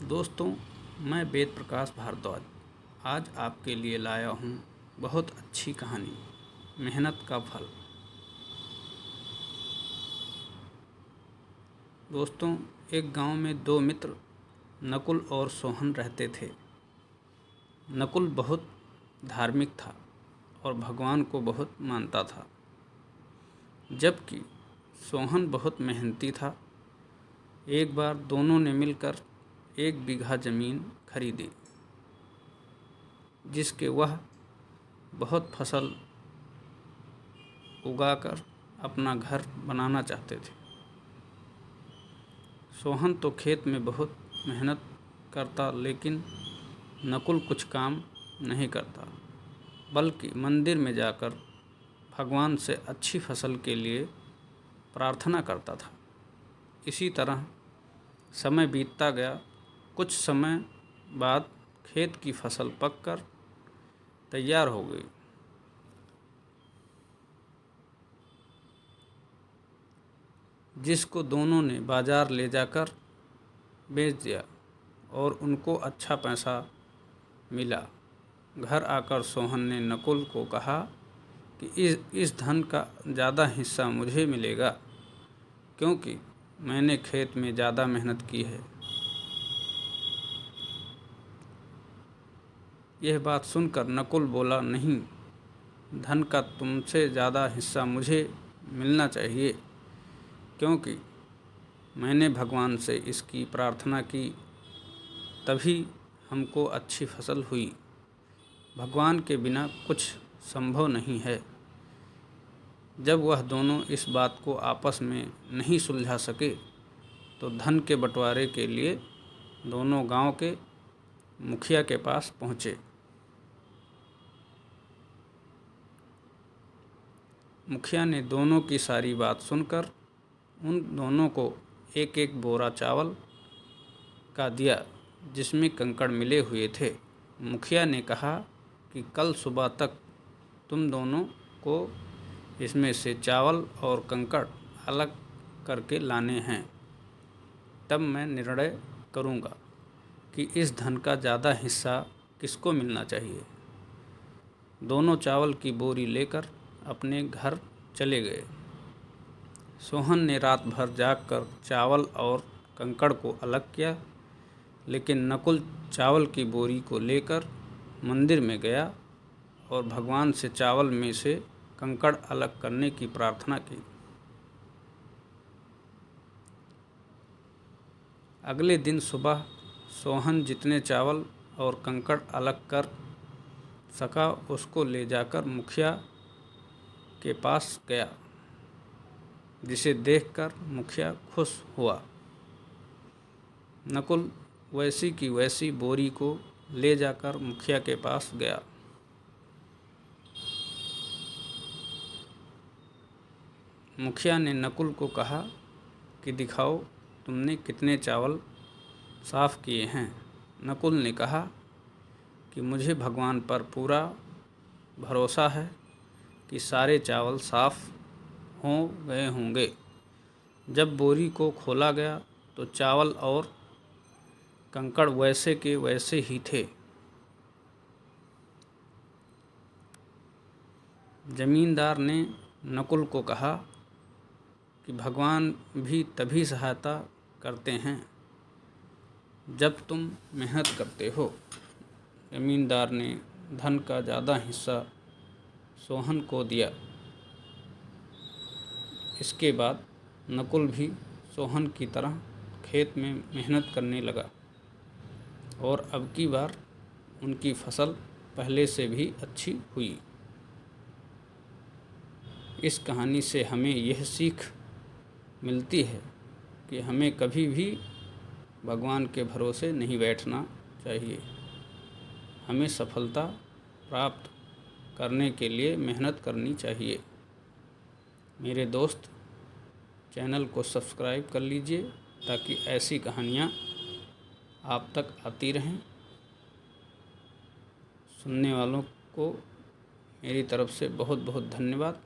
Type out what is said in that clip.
दोस्तों, मैं वेद प्रकाश भारद्वाज आज आपके लिए लाया हूँ बहुत अच्छी कहानी, मेहनत का फल। दोस्तों, एक गांव में दो मित्र नकुल और सोहन रहते थे। नकुल बहुत धार्मिक था और भगवान को बहुत मानता था, जबकि सोहन बहुत मेहनती था। एक बार दोनों ने मिलकर 1 बीघा ज़मीन खरीदी, जिसके वह बहुत फसल उगाकर अपना घर बनाना चाहते थे। सोहन तो खेत में बहुत मेहनत करता, लेकिन नकुल कुछ काम नहीं करता, बल्कि मंदिर में जाकर भगवान से अच्छी फसल के लिए प्रार्थना करता था। इसी तरह समय बीतता गया। कुछ समय बाद खेत की फसल पककर तैयार हो गई, जिसको दोनों ने बाजार ले जाकर बेच दिया और उनको अच्छा पैसा मिला। घर आकर सोहन ने नकुल को कहा कि इस धन का ज़्यादा हिस्सा मुझे मिलेगा, क्योंकि मैंने खेत में ज़्यादा मेहनत की है। यह बात सुनकर नकुल बोला, नहीं, धन का तुमसे ज़्यादा हिस्सा मुझे मिलना चाहिए, क्योंकि मैंने भगवान से इसकी प्रार्थना की, तभी हमको अच्छी फसल हुई। भगवान के बिना कुछ संभव नहीं है। जब वह दोनों इस बात को आपस में नहीं सुलझा सके, तो धन के बंटवारे के लिए दोनों गांव के मुखिया के पास पहुँचे। मुखिया ने दोनों की सारी बात सुनकर उन दोनों को एक एक बोरा चावल का दिया, जिसमें कंकड़ मिले हुए थे। मुखिया ने कहा कि कल सुबह तक तुम दोनों को इसमें से चावल और कंकड़ अलग करके लाने हैं, तब मैं निर्णय करूँगा कि इस धन का ज़्यादा हिस्सा किसको मिलना चाहिए। दोनों चावल की बोरी लेकर अपने घर चले गए। सोहन ने रात भर जागकर चावल और कंकड़ को अलग किया, लेकिन नकुल चावल की बोरी को लेकर मंदिर में गया और भगवान से चावल में से कंकड़ अलग करने की प्रार्थना की। अगले दिन सुबह सोहन जितने चावल और कंकड़ अलग कर सका, उसको ले जाकर मुखिया के पास गया, जिसे देखकर मुखिया खुश हुआ। नकुल वैसी की वैसी बोरी को ले जाकर मुखिया के पास गया। मुखिया ने नकुल को कहा कि दिखाओ, तुमने कितने चावल साफ़ किए हैं। नकुल ने कहा कि मुझे भगवान पर पूरा भरोसा है कि सारे चावल साफ़ हो गए होंगे। जब बोरी को खोला गया तो चावल और कंकड़ वैसे के वैसे ही थे। जमींदार ने नकुल को कहा कि भगवान भी तभी सहायता करते हैं जब तुम मेहनत करते हो। जमींदार ने धन का ज़्यादा हिस्सा सोहन को दिया। इसके बाद नकुल भी सोहन की तरह खेत में मेहनत करने लगा और अब की बार उनकी फसल पहले से भी अच्छी हुई। इस कहानी से हमें यह सीख मिलती है कि हमें कभी भी भगवान के भरोसे नहीं बैठना चाहिए। हमें सफलता प्राप्त करने के लिए मेहनत करनी चाहिए। मेरे दोस्त, चैनल को सब्सक्राइब कर लीजिए ताकि ऐसी कहानियाँ आप तक आती रहें। सुनने वालों को मेरी तरफ से बहुत बहुत धन्यवाद।